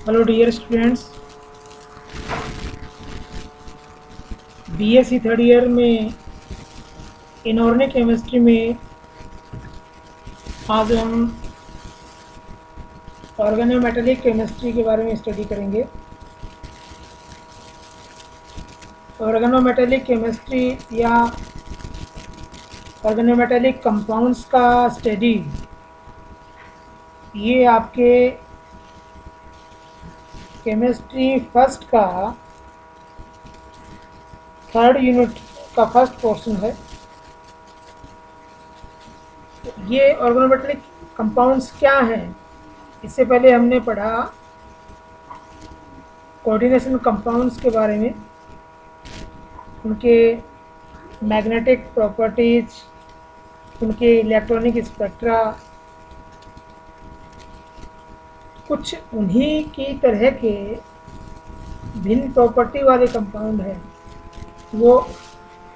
Hello dear students, BSc third year में inorganic chemistry में आज हम ऑर्गेनोमेटेलिक केमिस्ट्री के बारे में स्टडी करेंगे। ऑर्गेनोमेटेलिक केमिस्ट्री या ऑर्गेनोमेटेलिक कंपाउंड्स का स्टडी ये आपके केमिस्ट्री फर्स्ट का थर्ड यूनिट का फर्स्ट पोर्शन है। ये ऑर्गेनोमेटेलिक कंपाउंड्स क्या हैं? इससे पहले हमने पढ़ा कोऑर्डिनेशन कंपाउंड्स के बारे में, उनके मैग्नेटिक प्रॉपर्टीज, उनके इलेक्ट्रॉनिक स्पेक्ट्रा, कुछ उन्हीं की तरह के भिन्न प्रॉपर्टी वाले कंपाउंड हैं, वो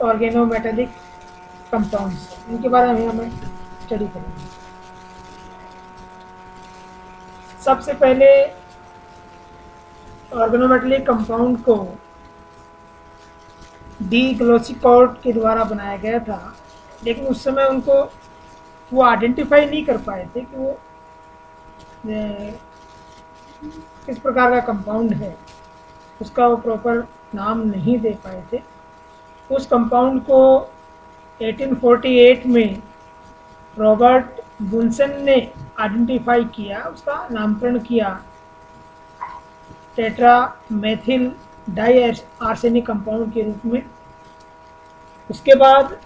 ऑर्गेनोमेटेलिक कंपाउंड्स, इनके बारे में हमें स्टडी करेंगे। सबसे पहले ऑर्गेनोमेटेलिक कंपाउंड को डी ग्लोसिकॉर्ट के द्वारा बनाया गया था, लेकिन उस समय उनको वो आइडेंटिफाई नहीं कर पाए थे कि वो किस प्रकार का कंपाउंड है, उसका वो प्रॉपर नाम नहीं दे पाए थे। उस कंपाउंड को 1848 में रॉबर्ट बुनसन ने आइडेंटिफाई किया, उसका नामकरण किया tetra methyl di arsenic compound के रूप में। उसके बाद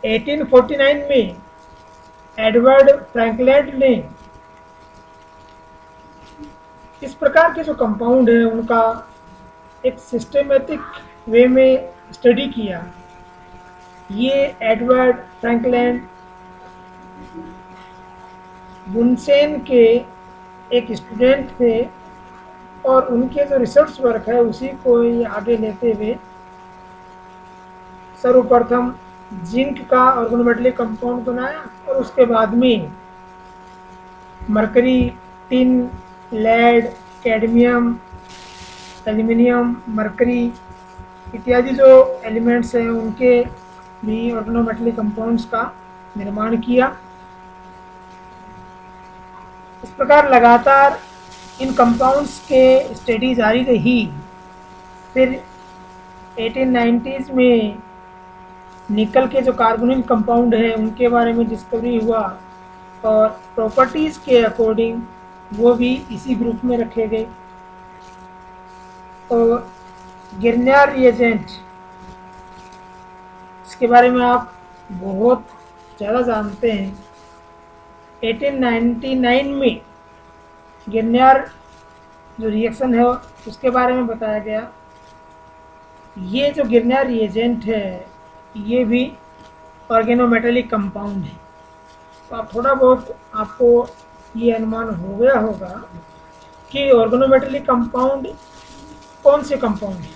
1849 में एडवर्ड फ्रैंकलैंड ने इस प्रकार के जो कंपाउंड है उनका एक सिस्टेमेटिक वे में स्टडी किया। ये एडवर्ड फ्रैंकलैंड बुनसेन के एक स्टूडेंट थे और उनके जो रिसर्च वर्क है उसी को ये आगे लेते हुए सर्वप्रथम जिंक का ऑर्गेनोमेटेलिक कंपाउंड बनाया और उसके बाद में mercury, tin, lead, cadmium, aluminium, mercury इत्यादि जो एलिमेंट्स हैं उनके भी ऑर्गेनोमेटेलिक कंपाउंड्स का निर्माण किया। इस प्रकार लगातार इन कंपाउंड्स के स्टडी जारी रही। फिर 1890s में निकल के जो कार्बोनिल कंपाउंड है उनके बारे में डिस्कवरी हुआ और प्रॉपर्टीज़ के अकॉर्डिंग वो भी इसी ग्रुप में रखे गए। और गिरनियर रिएजेंट, इसके बारे में आप बहुत ज़्यादा जानते हैं। 1899 में गिरनियर जो रिएक्शन है उसके बारे में बताया गया। ये जो गिरनियर रिएजेंट है ये भी ऑर्गेनोमेटेलिक कंपाउंड है। तो आप थोड़ा बहुत आपको ये अनुमान हो गया होगा कि ऑर्गेनोमेटेलिक कंपाउंड कौन से कंपाउंड है।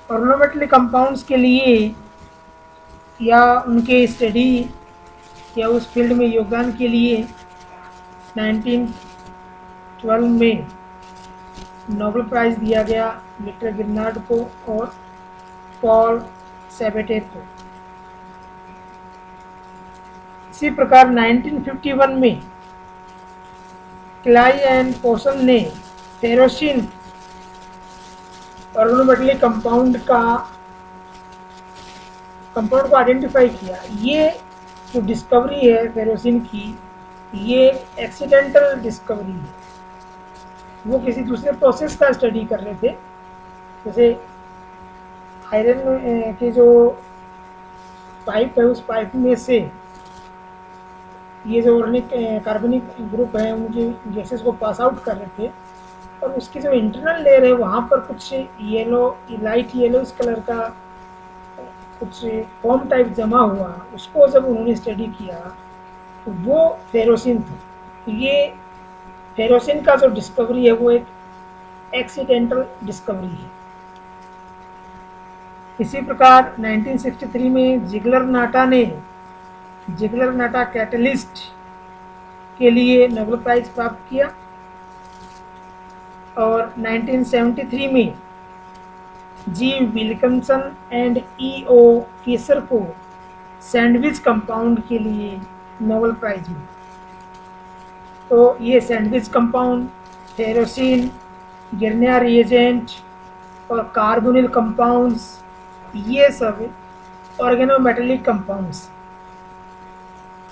ऑर्गेनोमेटेलिक कंपाउंड्स के लिए या उनके स्टडी या उस फील्ड में योगदान के लिए 1912 में नोबेल प्राइज़ दिया गया विक्टर गिरनार्ड को और पॉल सैबेटे को। इसी प्रकार 1951 में क्लाई एंड पोसन ने फेरोसिन ऑर्गेनोमेटेलिक कंपाउंड को आइडेंटिफाई किया। ये जो डिस्कवरी है फेरोसिन की, ये एक्सीडेंटल डिस्कवरी है। वो किसी दूसरे प्रोसेस का स्टडी कर रहे थे, जैसे आयरन के जो पाइप है उस पाइप में से ये जो ऑर्गेनिक कार्बनिक ग्रुप है उनकी गैसेस को पास आउट कर रहे थे और उसकी जो इंटरनल लेयर है वहाँ पर कुछ येलो, लाइट येलो इस कलर का कुछ फॉर्म टाइप जमा हुआ। उसको जब उन्होंने स्टडी किया तो वो फेरोसिन था। ये फेरोसिन का जो डिस्कवरी है वो एक एक्सीडेंटल डिस्कवरी है। इसी प्रकार 1963 में जिगलर नाटा कैटलिस्ट के लिए नोबेल प्राइज प्राप्त किया। और 1973 में G Wilkinson and E O Fischer को सैंडविच कंपाउंड के लिए नोबेल प्राइज मिला। तो ये sandwich compound, ferrocene, Grignard reagent और कार्बोनिल कंपाउंड्स, ये सब ऑर्गेनोमेटेलिक कंपाउंड्स।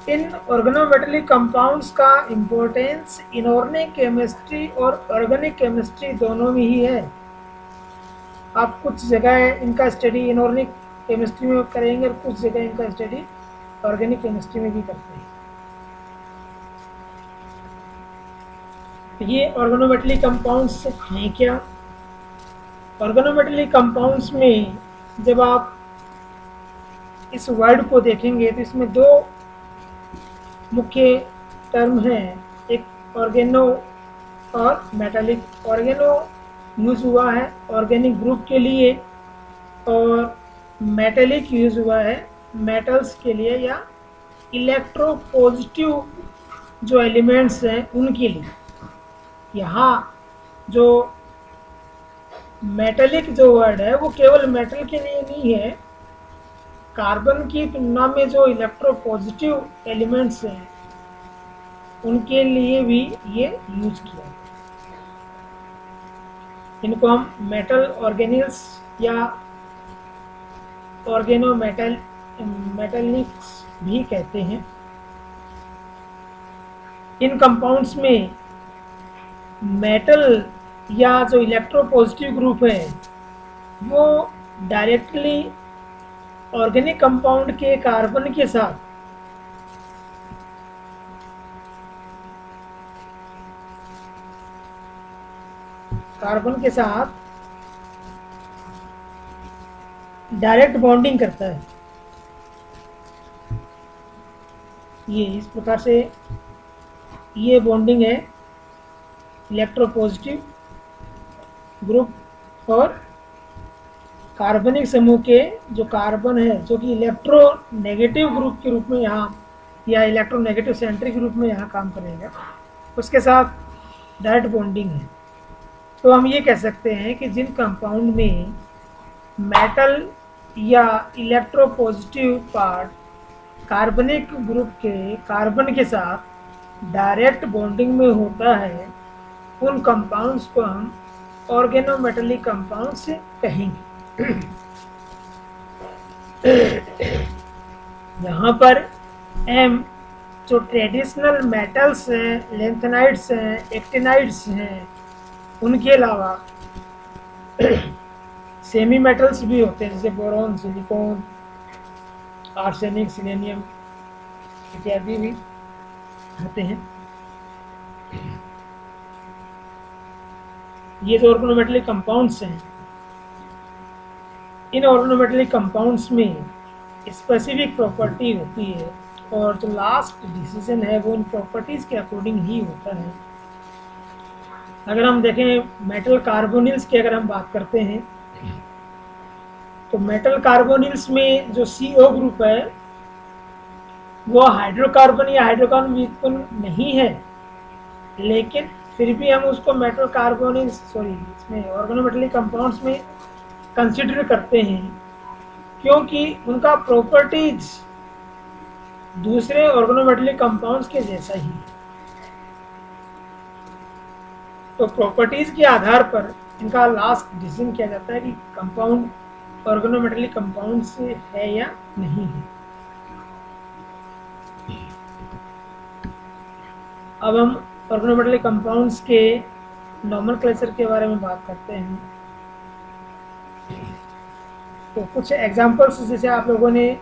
इन ऑर्गेनोमेटेलिक कंपाउंड्स का इम्पोर्टेंस इनऑर्गेनिक केमिस्ट्री और ऑर्गेनिक केमिस्ट्री दोनों में ही है। आप कुछ जगह इनका स्टडी इनऑर्गेनिक केमिस्ट्री में करेंगे और कुछ जगह इनका स्टडी ऑर्गेनिक केमिस्ट्री में भी करते हैं। ये ऑर्गेनोमेटेलिक कंपाउंड्स हैं क्या? ऑर्गेनोमेटेलिक कंपाउंड्स में जब आप इस वर्ड को देखेंगे तो इसमें दो मुख्य टर्म हैं, एक ऑर्गेनो और मेटालिक। ऑर्गेनो यूज हुआ है ऑर्गेनिक ग्रुप के लिए और मेटालिक यूज हुआ है मेटल्स के लिए या इलेक्ट्रोपॉजिटिव जो एलिमेंट्स हैं उनके लिए। यहाँ जो मेटालिक जो वर्ड है वो केवल मेटल के लिए नहीं है, कार्बन की तुलना में जो इलेक्ट्रोपॉजिटिव एलिमेंट्स हैं उनके लिए भी ये यूज किया। इनको हम मेटल ऑर्गेनिल्स या मेटलिक्स भी कहते हैं। इन कंपाउंड्स में मेटल या जो इलेक्ट्रोपॉजिटिव ग्रुप है वो डायरेक्टली ऑर्गेनिक कंपाउंड के कार्बन के साथ डायरेक्ट बॉन्डिंग करता है। ये इस प्रकार से ये बॉन्डिंग है इलेक्ट्रोपॉजिटिव ग्रुप और कार्बनिक समूह के जो कार्बन है जो कि इलेक्ट्रोनेगेटिव ग्रुप के रूप में यहाँ या इलेक्ट्रोनेगेटिव सेंट्रिक ग्रुप में यहाँ काम करेगा, उसके साथ डायरेक्ट बॉन्डिंग है। तो हम ये कह सकते हैं कि जिन कंपाउंड में मेटल या इलेक्ट्रोपॉजिटिव पार्ट कार्बनिक ग्रुप के कार्बन के साथ डायरेक्ट बॉन्डिंग में होता है उन कंपाउंड्स को हम ऑर्गेनोमेटेलिक कंपाउंड्स कहेंगे। यहाँ पर एम जो ट्रेडिशनल मेटल्स हैं, लेंथेनाइड्स हैं, एक्टिनाइड्स हैं, उनके अलावा सेमी मेटल्स भी होते हैं जैसे बोरॉन, सिलिकॉन, आर्सेनिक, सिलेनियम इत्यादि भी होते हैं। ये जो ऑर्गेनोमेटेलिक कंपाउंड्स हैं, इन ऑर्गेनोमेटेलिक कंपाउंड्स में स्पेसिफिक प्रॉपर्टी होती है और जो लास्ट डिसीजन है वो इन प्रॉपर्टीज़ के अकॉर्डिंग ही होता है। अगर हम देखें मेटल कार्बोनिल्स की अगर हम बात करते हैं तो मेटल कार्बोनिल्स में जो CO ग्रुप है वो हाइड्रोकार्बन या हाइड्रोकार्बन व्युत्पन्न नहीं है, लेकिन फिर भी हम उसको मेटल कार्बोनिल्स इसमें ऑर्गेनोमेटेलिक कंपाउंड्स में कंसिडर करते हैं क्योंकि उनका प्रॉपर्टीज दूसरे ऑर्गेनोमेटेलिक कंपाउंड्स के जैसा ही है। तो प्रॉपर्टीज के आधार पर इनका लास्ट डिसीजन किया जाता है कि कंपाउंड ऑर्गेनोमेटेलिक कंपाउंड से है या नहीं है। अब हम ऑर्गेनोमेटेलिक कंपाउंड्स के नॉमेनक्लेचर के बारे में बात करते हैं। तो कुछ एग्जांपल्स जैसे आप लोगों ने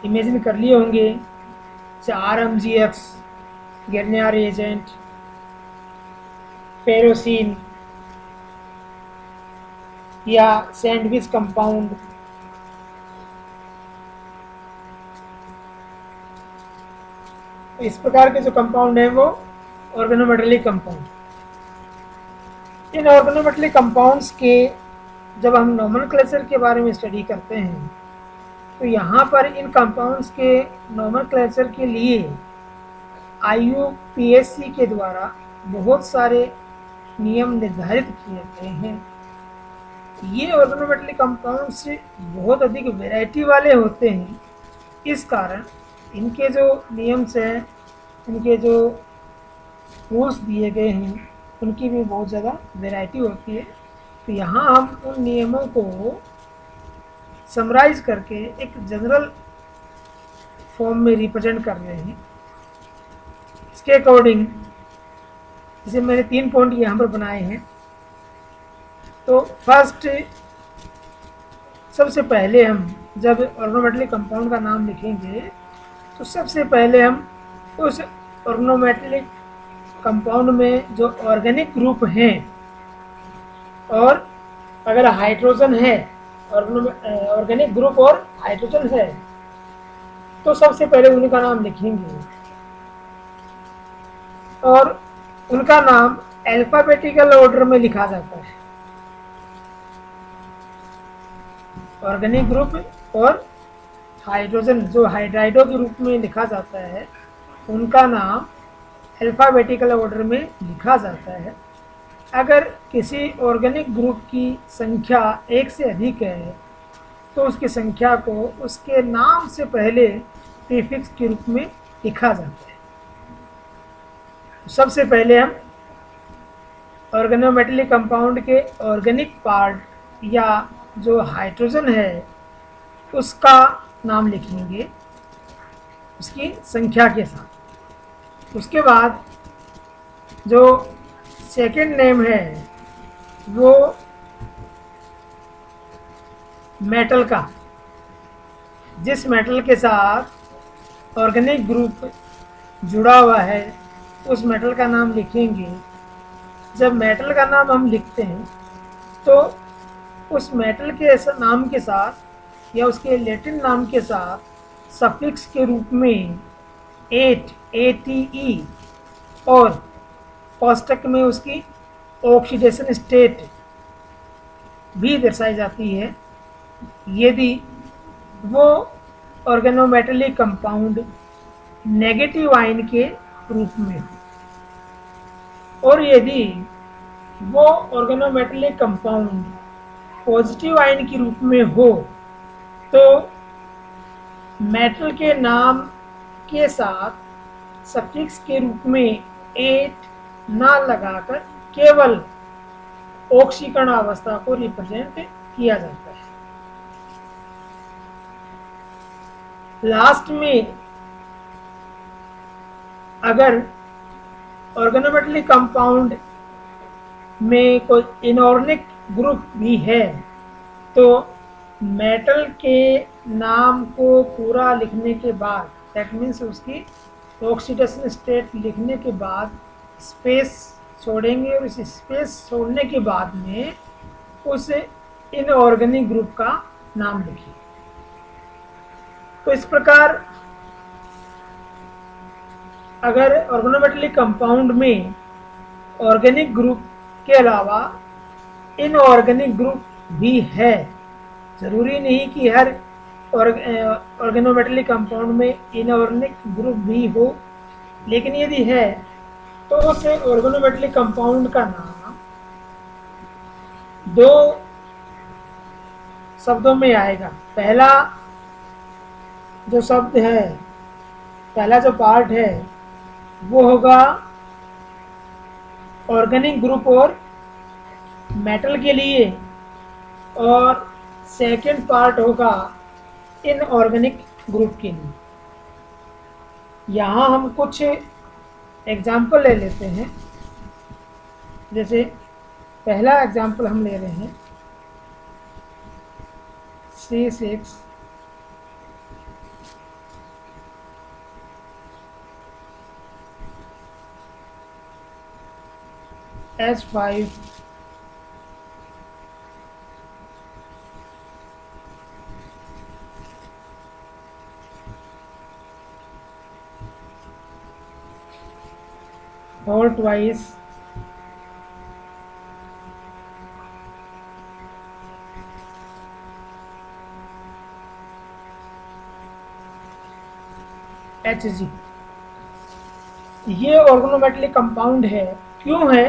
इमेजिन कर लिए होंगे, जैसे RMGX, गिरनिया रिएजेंट, फेरोसिन या सैंडविच कंपाउंड। इस प्रकार के जो कंपाउंड है वो ऑर्गेनोमेटेलिक कंपाउंड। इन ऑर्गेनोमेटेलिक कंपाउंड्स के जब हम नॉमेनक्लेचर के बारे में स्टडी करते हैं तो यहाँ पर इन कंपाउंड्स के नॉमेनक्लेचर के लिए IUPAC के द्वारा बहुत सारे नियम निर्धारित किए गए हैं। ये ऑर्गेनोमेटली कंपाउंड्स बहुत अधिक वैरायटी वाले होते हैं, इस कारण इनके जो नियम्स हैं, इनके जो रूल्स दिए गए हैं, उनकी भी बहुत ज़्यादा वैरायटी होती है। तो यहाँ हम उन नियमों को समराइज करके एक जनरल फॉर्म में रिप्रेजेंट कर रहे हैं। इसके अकॉर्डिंग जैसे मैंने 3 पॉइंट यहाँ पर बनाए हैं। तो फर्स्ट, सबसे पहले हम जब ऑर्गेनोमेटलिक कंपाउंड का नाम लिखेंगे तो सबसे पहले हम उस ऑर्गेनोमेटलिक कंपाउंड में जो ऑर्गेनिक ग्रुप हैं, और अगर हाइड्रोजन है, ऑर्गेनिक ग्रुप और हाइड्रोजन है, तो सबसे पहले उनका नाम लिखेंगे और उनका नाम अल्फाबेटिकल ऑर्डर में लिखा जाता है। ऑर्गेनिक ग्रुप और हाइड्रोजन जो हाइड्राइडो के रूप में लिखा जाता है, उनका नाम अल्फाबेटिकल ऑर्डर में लिखा जाता है। अगर किसी ऑर्गेनिक ग्रुप की संख्या 1 से अधिक है तो उसकी संख्या को उसके नाम से पहले प्रीफिक्स के रूप में लिखा जाता है। सबसे पहले हम ऑर्गेनोमेटलिक कंपाउंड के ऑर्गेनिक पार्ट या जो हाइड्रोजन है उसका नाम लिखेंगे उसकी संख्या के साथ। उसके बाद जो सेकेंड नेम है वो मेटल का, जिस मेटल के साथ ऑर्गेनिक ग्रुप जुड़ा हुआ है उस मेटल का नाम लिखेंगे। जब मेटल का नाम हम लिखते हैं तो उस मेटल के नाम के साथ या उसके लैटिन नाम के साथ सफिक्स के रूप में 8 ATE और कोष्टक में उसकी ऑक्सीडेशन स्टेट भी दर्शाई जाती है यदि वो ऑर्गेनोमेटलिक कंपाउंड नेगेटिव आयन के रूप में हो, और यदि वो ऑर्गेनोमेटलिक कंपाउंड पॉजिटिव आयन के रूप में हो तो मेटल के नाम के साथ सफिक्स के रूप में 8 ना लगाकर केवल ऑक्सीकरण अवस्था को रिप्रेजेंट किया जाता है। लास्ट में अगर ऑर्गेनोमेटलिक कंपाउंड में कोई इनऑर्गेनिक ग्रुप भी है तो मेटल के नाम को पूरा लिखने के बाद, दैट मीन्स उसकी ऑक्सीडेशन स्टेट लिखने के बाद स्पेस छोड़ेंगे और इस स्पेस छोड़ने के बाद में उस इनऑर्गेनिक ग्रुप का नाम लिखिए। तो इस प्रकार अगर ऑर्गेनोमेटलिक कंपाउंड में ऑर्गेनिक ग्रुप के अलावा इनऑर्गेनिक ग्रुप भी है, ज़रूरी नहीं कि हर ऑर्गेनोमेटलिक कंपाउंड में इनऑर्गेनिक ग्रुप भी हो, लेकिन यदि है तो उस ऑर्गेनोमेटलिक कंपाउंड का नाम 2 शब्दों में आएगा। पहला जो शब्द है, पहला जो पार्ट है वो होगा ऑर्गेनिक ग्रुप और मेटल के लिए, और सेकेंड पार्ट होगा इनऑर्गेनिक ग्रुप के लिए। यहाँ हम कुछ एग्जाम्पल ले लेते हैं। जैसे पहला एग्जाम्पल हम ले रहे हैं C6 H5 और ट्वाइस Hg। ये ऑर्गेनोमेटेलिक कंपाउंड है। क्यों है?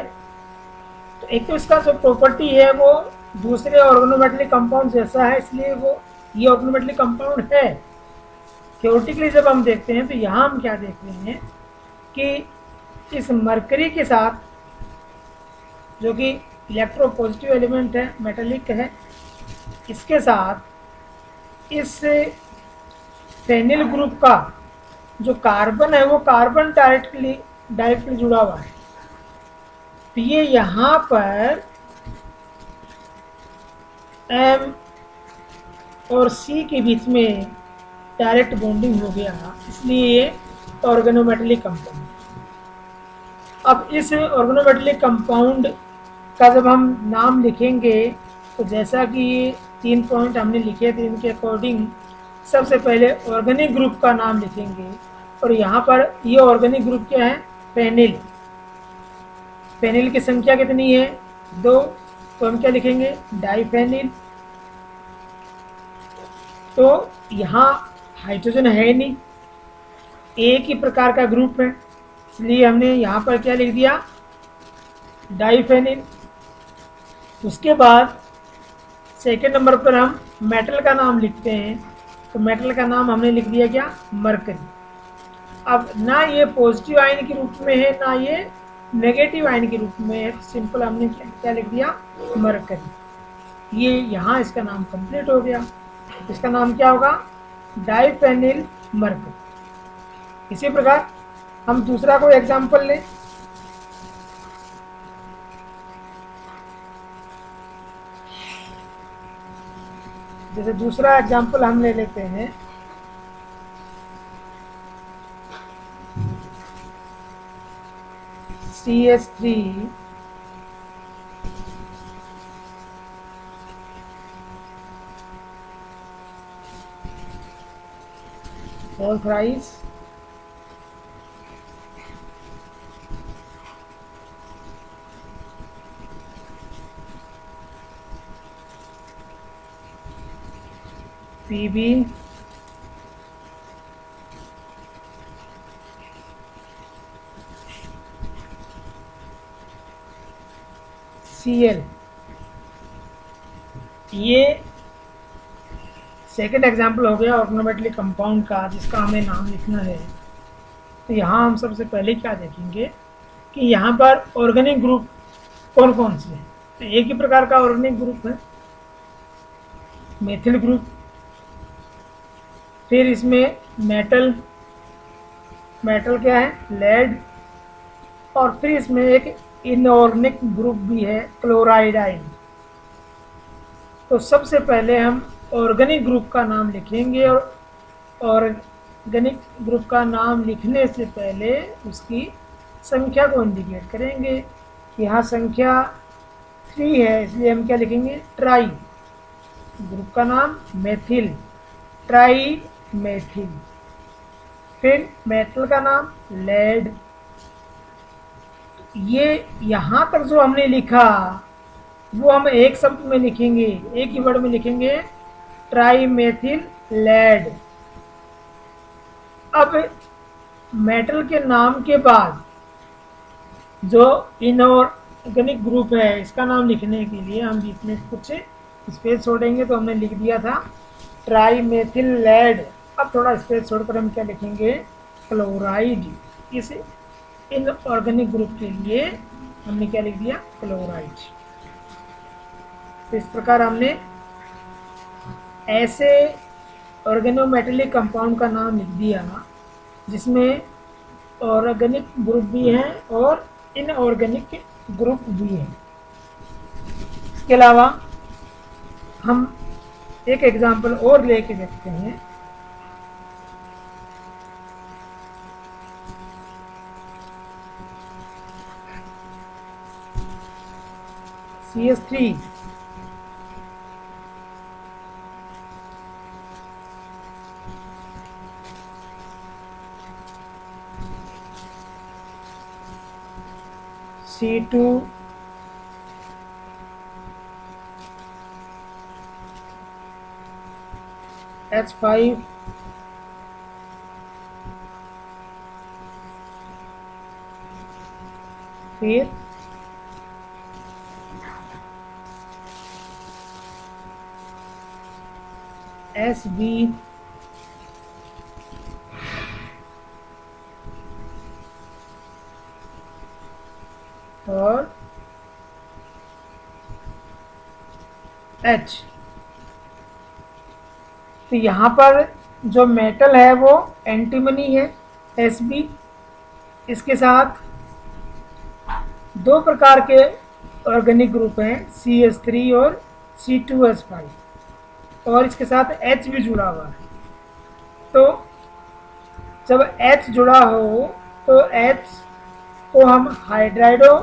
तो एक तो इसका जो प्रॉपर्टी है वो दूसरे ऑर्गेनोमेटेलिक कंपाउंड जैसा है, इसलिए वो ये ऑर्गेनोमेटेलिक कंपाउंड है। थ्योरेटिकली जब हम देखते हैं तो यहाँ हम क्या देख रहे हैं कि इस मरकरी के साथ, जो कि इलेक्ट्रोपॉजिटिव एलिमेंट है, मेटेलिक है, इसके साथ इस फेनिल ग्रुप का जो कार्बन है वो कार्बन डायरेक्टली जुड़ा हुआ है। तो ये यहाँ पर एम और सी के बीच में डायरेक्ट बॉन्डिंग हो गया, इसलिए ये ऑर्गेनोमेटेलिक कंपाउंड। अब इस ऑर्गेनोमेटेलिक कंपाउंड का जब हम नाम लिखेंगे तो जैसा कि ये 3 पॉइंट हमने लिखे थे, इनके अकॉर्डिंग सबसे पहले ऑर्गेनिक ग्रुप का नाम लिखेंगे। और यहाँ पर ये ऑर्गेनिक ग्रुप क्या है? फेनिल। फेनिल की संख्या कितनी है? 2, तो हम क्या लिखेंगे? डाइफेनिल। तो यहाँ हाइड्रोजन है नहीं, एक ही प्रकार का ग्रुप है, इसलिए हमने यहाँ पर क्या लिख दिया? डाइफेनिल। उसके बाद सेकेंड नंबर पर हम मेटल का नाम लिखते हैं, तो मेटल का नाम हमने लिख दिया क्या? मरकरी। अब ना ये पॉजिटिव आयन के रूप में है ना ये नेगेटिव आयन के रूप में है, सिंपल हमने क्या लिख दिया? मरकरी। ये यहाँ इसका नाम कंप्लीट हो गया। इसका नाम क्या होगा? Diphenyl mercury. इसी प्रकार हम दूसरा कोई एग्जाम्पल लें। जैसे दूसरा एग्जाम्पल हम ले लेते हैं, CH3 whole thrice PB Cl। ये सेकेंड एग्जाम्पल हो गया ऑर्गेनोमेटेलिक कंपाउंड का, जिसका हमें नाम लिखना है। तो यहाँ हम सबसे पहले क्या देखेंगे कि यहाँ पर ऑर्गेनिक ग्रुप कौन कौन से हैं। तो एक ही प्रकार का ऑर्गेनिक ग्रुप है, मेथिल ग्रुप। फिर इसमें मेटल क्या है? लेड। और फिर इसमें एक इनऑर्गेनिक ग्रुप भी है, क्लोराइड आयन। तो सबसे पहले हम ऑर्गेनिक ग्रुप का नाम लिखेंगे, और ऑर्गेनिक ग्रुप का नाम लिखने से पहले उसकी संख्या को इंडिकेट करेंगे। यहाँ संख्या 3 है, इसलिए हम क्या लिखेंगे? ट्राई। ग्रुप का नाम मेथिल, ट्राई मेथिल। फिर मेटल का नाम लेड। ये यहाँ तक जो हमने लिखा वो हम एक शब्द में लिखेंगे, एक ही वर्ड में लिखेंगे, ट्राई मेथिल लेड। अब मेटल के नाम के बाद जो इनऑर्गेनिक ग्रुप है इसका नाम लिखने के लिए हम बीच में कुछ स्पेस छोड़ेंगे, तो हमने लिख दिया था ट्राई मेथिल लेड। अब थोड़ा स्पेस छोड़कर हम क्या लिखेंगे? क्लोराइड। इस इनऑर्गेनिक ग्रुप के लिए हमने क्या लिख दिया? क्लोराइड। तो इस प्रकार हमने ऐसे ऑर्गेनोमेटेलिक कंपाउंड का नाम लिख दिया जिसमें ऑर्गेनिक ग्रुप भी हैं और इनऑर्गेनिक ग्रुप भी हैं। इसके अलावा हम एक एग्जांपल और लेके देखते हैं। CH3 C2 H5 फिर SB और H। तो यहाँ पर जो मेटल है वो एंटीमनी है Sb। इसके साथ दो प्रकार के ऑर्गेनिक ग्रुप हैं CH3 और C2H5 और इसके साथ H भी जुड़ा हुआ है। तो जब H जुड़ा हो तो H को हम हाइड्राइडो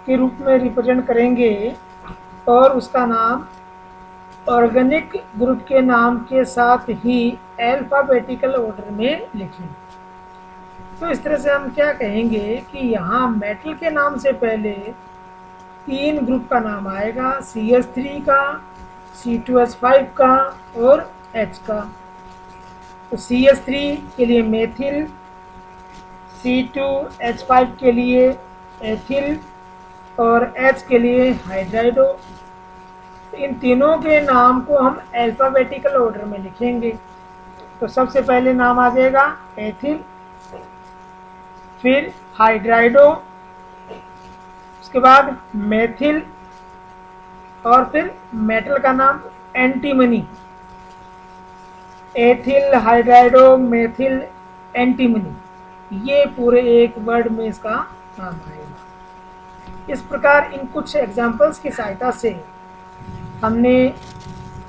के रूप में रिप्रेजेंट करेंगे और उसका नाम ऑर्गेनिक ग्रुप के नाम के साथ ही अल्फाबेटिकल ऑर्डर में लिखें। तो इस तरह से हम क्या कहेंगे कि यहाँ मेटल के नाम से पहले 3 ग्रुप का नाम आएगा, CH3 का, C2H5 का और H का। तो CH3 के लिए मेथिल, C2H5 के लिए एथिल और H के लिए हाइड्राइडो। तो इन तीनों के नाम को हम अल्फाबेटिकल ऑर्डर में लिखेंगे। तो सबसे पहले नाम आ जाएगा एथिल, फिर हाइड्राइडो, उसके बाद मेथिल और फिर मेटल का नाम एंटीमनी। एथिल, हाइड्राइडो, मेथिल, एंटीमनी, ये पूरे एक वर्ड में इसका नाम आएगा। इस प्रकार इन कुछ एग्जाम्पल्स की सहायता से हमने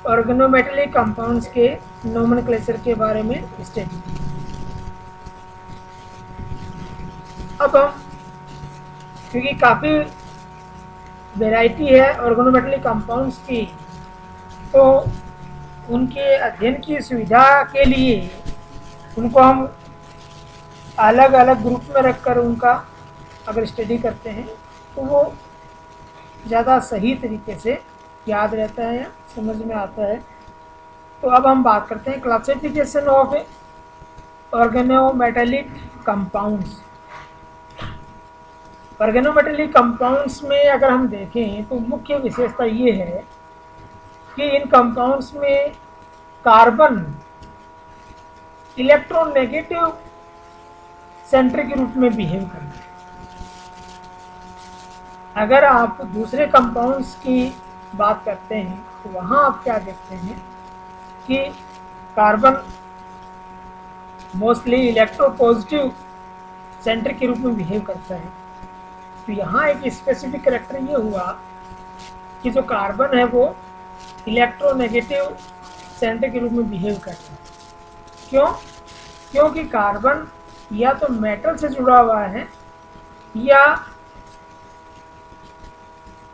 ऑर्गेनोमेटेलिक कंपाउंड्स के नोमेनक्लेचर के बारे में स्टडी की। अब हम, क्योंकि काफ़ी वैरायटी है ऑर्गेनोमेटेलिक कंपाउंड्स की, तो उनके अध्ययन की सुविधा के लिए उनको हम अलग अलग ग्रुप में रखकर उनका अगर स्टडी करते हैं तो वो ज़्यादा सही तरीके से याद रहता है या समझ में आता है। तो अब हम बात करते हैं classification of organometallic compounds. Organometallic compounds में अगर हम देखें तो मुख्य विशेषता ये है कि इन कंपाउंड्स में कार्बन इलेक्ट्रोनेगेटिव सेंटर के रूप में बिहेव करता है। अगर आप दूसरे कंपाउंड्स की बात करते हैं तो वहाँ आप क्या देखते हैं कि कार्बन मोस्टली इलेक्ट्रोपॉजिटिव सेंटर के रूप में बिहेव करता है। तो यहाँ एक स्पेसिफिक कैरेक्टर ये हुआ कि जो कार्बन है वो इलेक्ट्रोनेगेटिव सेंटर के रूप में बिहेव करता है। क्यों? क्योंकि कार्बन या तो मेटल से जुड़ा हुआ है या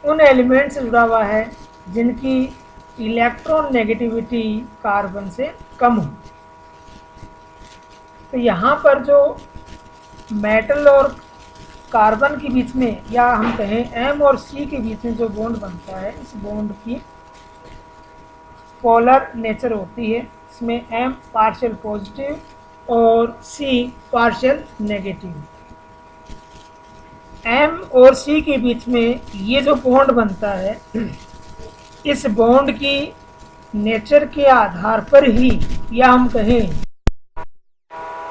उन एलिमेंट से जुड़ा हुआ है जिनकी इलेक्ट्रॉन नेगेटिविटी कार्बन से कम हो। तो यहाँ पर जो मेटल और कार्बन के बीच में, या हम कहें M और C के बीच में जो बॉन्ड बनता है, इस बॉन्ड की पोलर नेचर होती है। इसमें M पार्शियल पॉजिटिव और C पार्शियल नेगेटिव। M और C के बीच में ये जो बॉन्ड बनता है, इस बॉन्ड की नेचर के आधार पर ही, या हम कहें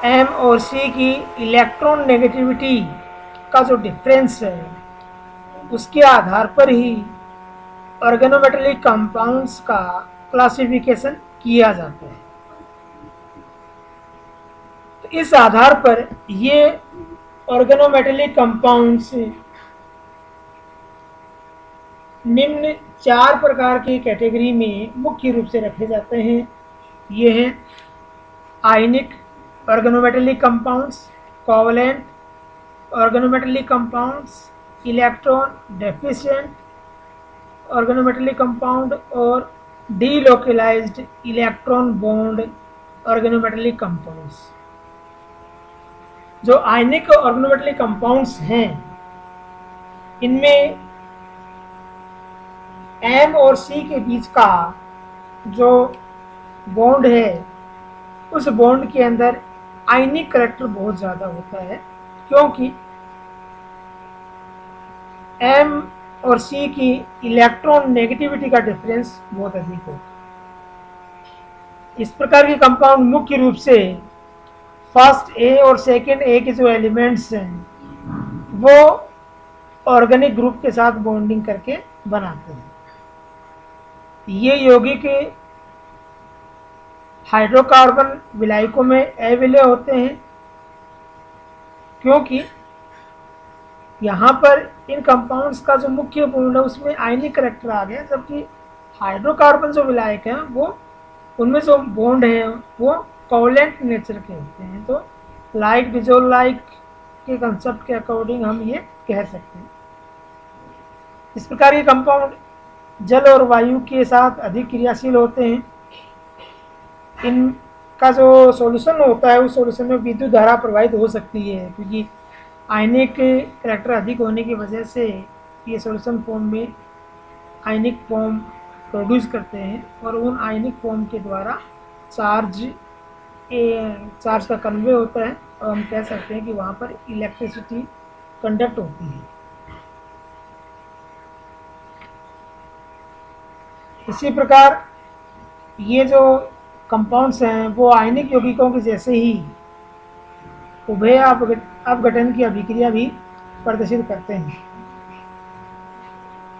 M और C की इलेक्ट्रॉन नेगेटिविटी का जो डिफरेंस है, उसके आधार पर ही ऑर्गेनोमेटेलिक कंपाउंड्स का क्लासिफिकेशन किया जाता है। तो इस आधार पर ये ऑर्गेनोमेटेलिक कंपाउंड्स निम्न 4 प्रकार की कैटेगरी में मुख्य रूप से रखे जाते हैं। ये हैं ionic organometallic compounds, covalent organometallic compounds, electron deficient organometallic compound और delocalized electron bond organometallic compounds. जो आयनिक ऑर्गेनोमेटेलिक कंपाउंड्स हैं, इनमें M और C के बीच का जो बॉन्ड है, उस बॉन्ड के अंदर आयनिक करैक्टर बहुत ज़्यादा होता है, क्योंकि एम और सी की इलेक्ट्रॉन नेगेटिविटी का डिफरेंस बहुत अधिक होगा। इस प्रकार के कंपाउंड मुख्य रूप से फर्स्ट ए और सेकेंड ए के जो एलिमेंट्स हैं वो ऑर्गेनिक ग्रुप के साथ बॉन्डिंग करके बनाते हैं। ये यौगिक हाइड्रोकार्बन विलायकों में अविलय होते हैं, क्योंकि यहाँ पर इन कंपाउंड्स का जो मुख्य बॉन्ड है उसमें आयनिक करैक्टर आ गया, जबकि हाइड्रोकार्बन जो विलायक हैं वो उनमें जो बॉन्ड है वो कोवलेंट नेचर के होते हैं। तो लाइक डिजोल्व लाइक के कंसेप्ट के अकॉर्डिंग हम ये कह सकते हैं। इस प्रकार के कंपाउंड जल और वायु के साथ अधिक क्रियाशील होते हैं। इनका जो सॉल्यूशन होता है उस सॉल्यूशन में विद्युत धारा प्रवाहित हो सकती है, क्योंकि आयनिक करैक्टर अधिक होने की वजह से ये सॉल्यूशन फॉर्म में आयनिक फॉर्म प्रोड्यूस करते हैं और उन आयनिक फॉर्म के द्वारा चार्ज का कन्वे होता है और हम कह सकते हैं कि वहाँ पर इलेक्ट्रिसिटी कंडक्ट होती है। इसी प्रकार ये जो कंपाउंड्स हैं वो आयनिक यौगिकों के जैसे ही उभय अपघटन की अभिक्रिया भी प्रदर्शित करते हैं।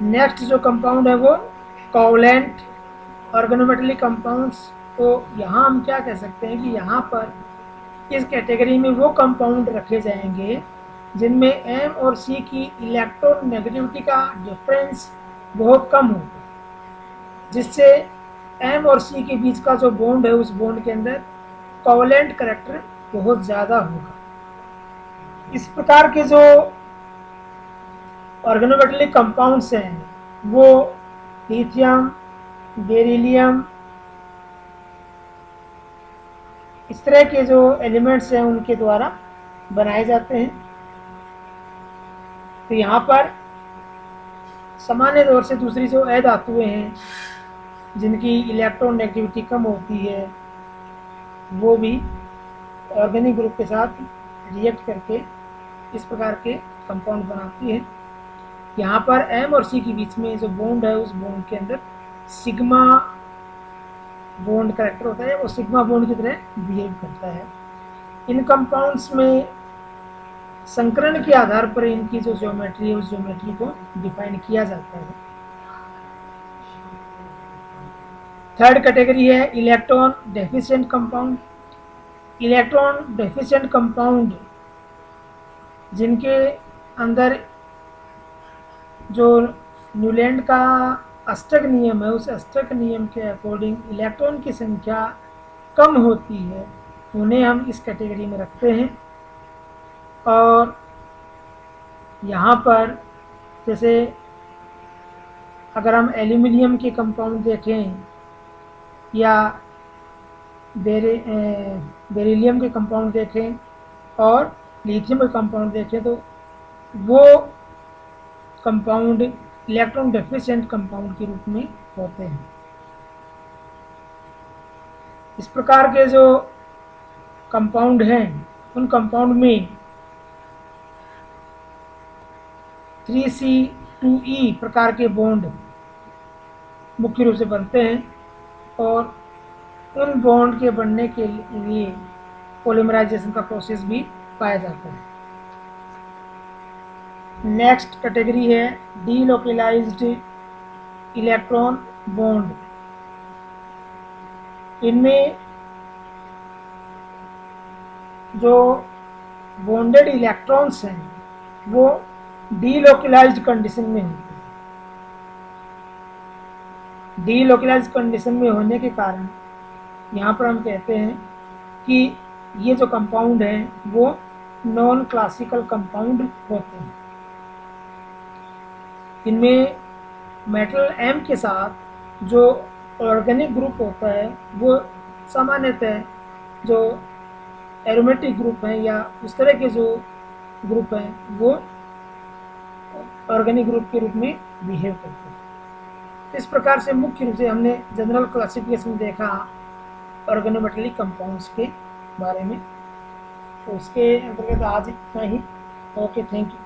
नेक्स्ट जो कंपाउंड है वो कोवलेंट ऑर्गेनोमेटेलिक कंपाउंड्स। तो यहाँ हम क्या कह सकते हैं कि यहाँ पर इस कैटेगरी में वो कंपाउंड रखे जाएंगे जिनमें एम और सी की इलेक्ट्रॉन नेगेटिविटी का डिफरेंस बहुत कम हो, जिससे एम और सी के बीच का जो बॉन्ड है उस बॉन्ड के अंदर कोवलेंट करैक्टर बहुत ज़्यादा होगा। इस प्रकार के जो ऑर्गेनोमेटेलिक कंपाउंड्स हैं वो लिथियम, बेरिलियम, इस तरह के जो एलिमेंट्स हैं उनके द्वारा बनाए जाते हैं। तो यहाँ पर सामान्य तौर से दूसरी जो अधातुएं हैं जिनकी इलेक्ट्रॉन नेगेटिविटी कम होती है वो भी ऑर्गेनिक ग्रुप के साथ रिएक्ट करके इस प्रकार के कंपाउंड बनाती है। यहाँ पर एम और सी के बीच में जो बॉन्ड है उस बॉन्ड के अंदर सिग्मा बॉन्ड करैक्टर होता है, वो सिग्मा बॉन्ड की तरह बिहेव करता है। इन कंपाउंड्स में संकरण के आधार पर इनकी जो ज्योमेट्री है उस ज्योमेट्री को डिफाइन किया जाता है। थर्ड कैटेगरी है electron deficient compound. Electron deficient compound जिनके अंदर जो न्यूलैंड का अष्टक नियम है उस अष्टक नियम के अकॉर्डिंग इलेक्ट्रॉन की संख्या कम होती है, उन्हें हम इस कैटेगरी में रखते हैं। और यहाँ पर जैसे अगर हम एल्यूमिनियम के कंपाउंड देखें या बेरिलियम के कंपाउंड देखें और लिथियम के कंपाउंड देखें तो वो कंपाउंड इलेक्ट्रॉन डेफिशिएंट कंपाउंड के रूप में होते हैं। इस प्रकार के जो कंपाउंड हैं उन कंपाउंड में 3C2E प्रकार के बॉन्ड मुख्य रूप से बनते हैं और उन बॉन्ड के बनने के लिए पॉलीमराइजेशन का प्रोसेस भी पाया जाता है। नेक्स्ट कैटेगरी है डीलोकलाइज्ड इलेक्ट्रॉन बॉन्ड। इनमें जो बॉन्डेड इलेक्ट्रॉन्स हैं वो डीलोकलाइज्ड कंडीशन में होते हैं। डीलोकलाइज्ड कंडीशन में होने के कारण यहाँ पर हम कहते हैं कि ये जो कंपाउंड हैं वो नॉन क्लासिकल कंपाउंड होते हैं। इनमें मेटल एम के साथ जो ऑर्गेनिक ग्रुप होता है वो सामान्यतः जो एरोमेटिक ग्रुप हैं या उस तरह के जो ग्रुप हैं वो ऑर्गेनिक ग्रुप के रूप में बिहेव करते हैं। इस प्रकार से मुख्य रूप से हमने जनरल क्लासिफिकेशन देखा ऑर्गेनोमेटेलिक कंपाउंड्स के बारे में। तो उसके अंतर्गत आज इतना ही। Okay, thank you.